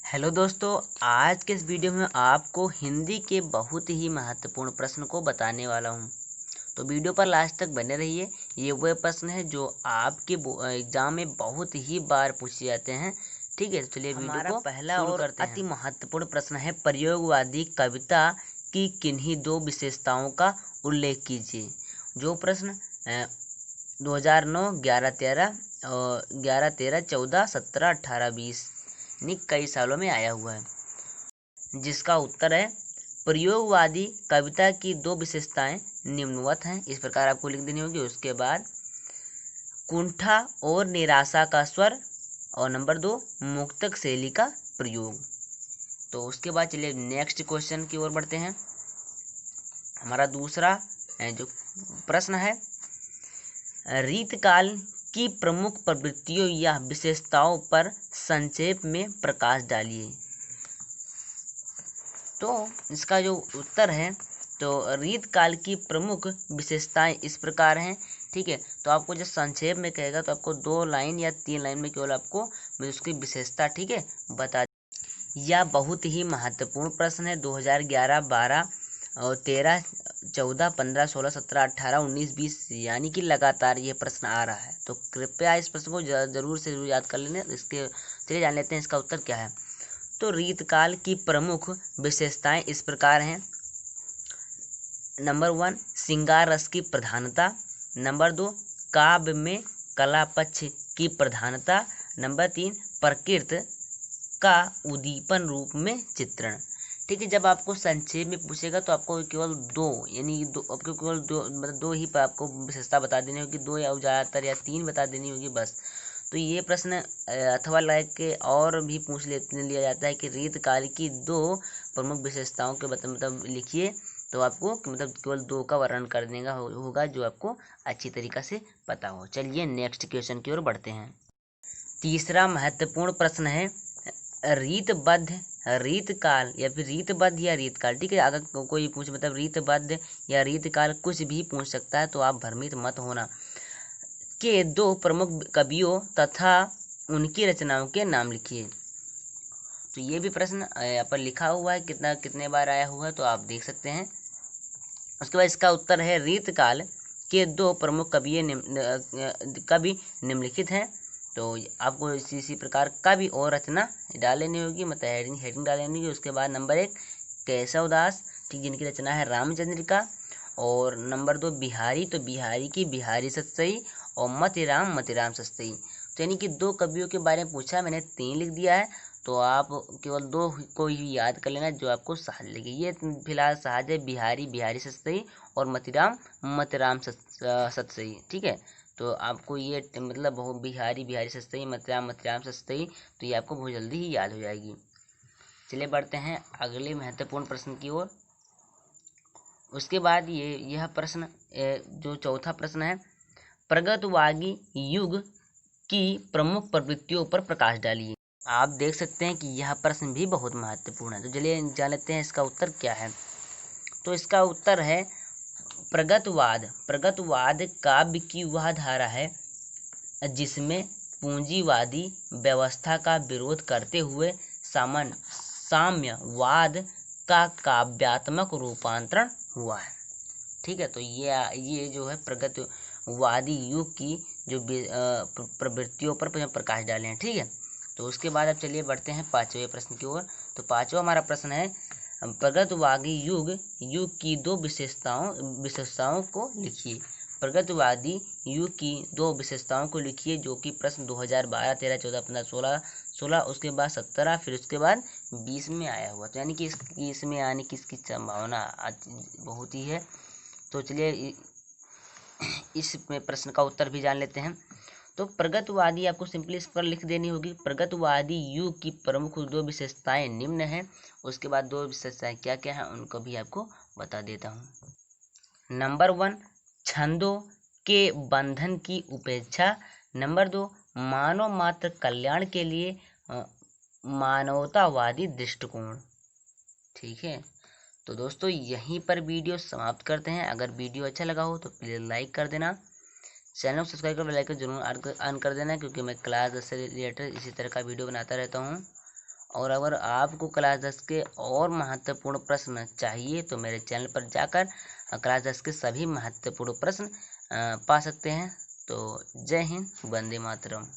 Hello दोस्तों, आज के इस वीडियो में आपको हिंदी के बहुत ही महत्वपूर्ण प्रश्न को बताने वाला हूं। तो वीडियो पर लास्ट तक बने रहिए। ये वह प्रश्न है जो आपके एग्जाम में बहुत ही बार पूछे जाते हैं। ठीक है, तो चलिए वीडियो को पहला और अति महत्वपूर्ण प्रश्न है, प्रयोगवादी कविता की किन्हीं दो विशेषताओं का उल्लेख कीजिए। जो प्रश्न 2009, 11-13 और 11-13, 14, 17, 18, 20 कई सालों में आया हुआ है, जिसका उत्तर है प्रयोगवादी कविता की दो विशेषताएं निम्नवत हैं। इस प्रकार आपको लिख देनी होगी। उसके बाद कुंठा और निराशा का स्वर, और नंबर 2 मुक्तक शैली का प्रयोग। तो उसके बाद चलिए नेक्स्ट क्वेश्चन की ओर बढ़ते हैं। हमारा दूसरा जो प्रश्न है, रीतकाल की प्रमुख प्रवृत्तियों या विशेषताओं पर संक्षेप में प्रकाश डालिए। तो इसका जो उत्तर है, तो रीतकाल की प्रमुख विशेषताएं इस प्रकार हैं। ठीक है, तो आपको जो संक्षेप में कहेगा तो आपको 2 लाइन या 3 लाइन में केवल आपको उसकी विशेषता, ठीक है, बता। यह बहुत ही महत्वपूर्ण प्रश्न है। 2011, 12 और 13, 14, 15, 16, 17, 18, 19, 20 यानी कि लगातार ये प्रश्न आ रहा है। तो कृपया इस प्रश्न को जरूर से जरूर याद कर लेना। इसके चलिए जान लेते हैं इसका उत्तर क्या है। तो रीतकाल की प्रमुख विशेषताएं इस प्रकार हैं। नंबर 1 श्रृंगार रस की प्रधानता। नंबर 2 काव्य में कला पक्ष की प्रधानता। नंबर 3 प्रकृति का उद्दीपन रूप में चित्रण। ठीक है, जब आपको संक्षेप में पूछेगा तो आपको केवल आपको केवल दो ही पर आपको विशेषता बता देनी होगी, 2 या ज़्यादातर या 3 बता देनी होगी बस। तो ये प्रश्न अथवा लायक के और भी पूछ लिया जाता है कि रीतकाल की 2 प्रमुख विशेषताओं के मतलब लिखिए। तो आपको मतलब केवल 2 का वर्णन कर देगा होगा जो आपको अच्छी तरीक़ा से पता हो। चलिए नेक्स्ट क्वेश्चन की ओर बढ़ते हैं। तीसरा महत्वपूर्ण प्रश्न है, रीतबद्ध रीतकाल या फिर रीतबद्ध या रीतकाल। ठीक है, अगर कोई पूछ मतलब रीतबद्ध या रीतकाल कुछ भी पूछ सकता है, तो आप भ्रमित मत होना। के 2 प्रमुख कवियों तथा उनकी रचनाओं के नाम लिखिए। तो ये भी प्रश्न यहाँ पर लिखा हुआ है, कितने बार आया हुआ है तो आप देख सकते हैं। उसके बाद इसका उत्तर है, रीतकाल के 2 प्रमुख कवि निम्नलिखित हैं। तो आपको इसी प्रकार का भी और रचना डाल लेनी होगी, मतलब हेडिंग डाल लेनी होगी। उसके बाद नंबर 1 केशवदास, ठीक, जिनकी रचना है रामचंद्रिका। और नंबर 2 बिहारी, तो बिहारी की बिहारी सतसई। और मतिराम सतसई। तो यानी कि 2 कवियों के बारे में पूछा, मैंने 3 लिख दिया है। तो आप केवल 2 को ही याद कर लेना जो आपको सहज लगे। ये फिलहाल सहज है, बिहारी सतसई और मतिराम सतसई। ठीक है, तो आपको ये मतलब बहुत बिहारी सतसई, मतिराम सतसई, तो ये आपको बहुत जल्दी ही याद हो जाएगी। चलिए बढ़ते हैं अगले महत्वपूर्ण प्रश्न की ओर। उसके बाद यह प्रश्न जो चौथा प्रश्न है, प्रगतवादी युग की प्रमुख प्रवृत्तियों पर प्रकाश डालिए। आप देख सकते हैं कि यह प्रश्न भी बहुत महत्वपूर्ण है। तो चलिए जान लेते हैं इसका उत्तर क्या है। तो इसका उत्तर है प्रगतवाद काव्य की वह धारा है जिसमें पूंजीवादी व्यवस्था का विरोध करते हुए साम्यवाद का काव्यात्मक रूपांतरण हुआ है। ठीक है, तो ये जो है प्रगतिवादी युग की जो प्रवृत्तियों पर प्रकाश डाले हैं। ठीक है, तो उसके बाद अब चलिए बढ़ते हैं 5वें प्रश्न की ओर। तो 5वां हमारा प्रश्न है, प्रगतिवादी युग की 2 विशेषताओं को लिखिए। प्रगतिवादी युग की 2 विशेषताओं को लिखिए, जो कि प्रश्न 2012, 13, 14, 15, 16, उसके बाद 17, फिर उसके बाद 20 में आया हुआ। तो यानी कि इसमें आने की इसकी संभावना बहुत ही है। तो चलिए इस प्रश्न का उत्तर भी जान लेते हैं। तो प्रगतिवादी आपको सिंपली इस पर लिख देनी होगी, प्रगतिवादी युग की प्रमुख 2 विशेषताएं निम्न हैं। उसके बाद 2 विशेषताएं क्या क्या हैं उनको भी आपको बता देता हूँ। नंबर 1 छंदों के बंधन की उपेक्षा। नंबर 2 मानव मात्र कल्याण के लिए मानवतावादी दृष्टिकोण। ठीक है, तो दोस्तों यहीं पर वीडियो समाप्त करते हैं। अगर वीडियो अच्छा लगा हो तो प्लीज़ लाइक कर देना, चैनल को सब्सक्राइब कर बेल आइकन जरूर ऑन कर देना, क्योंकि मैं क्लास 10 से रिलेटेड इसी तरह का वीडियो बनाता रहता हूँ। और अगर आपको क्लास 10 के और महत्वपूर्ण प्रश्न चाहिए तो मेरे चैनल पर जाकर क्लास 10 के सभी महत्वपूर्ण प्रश्न पा सकते हैं। तो जय हिंद, वंदे मातरम।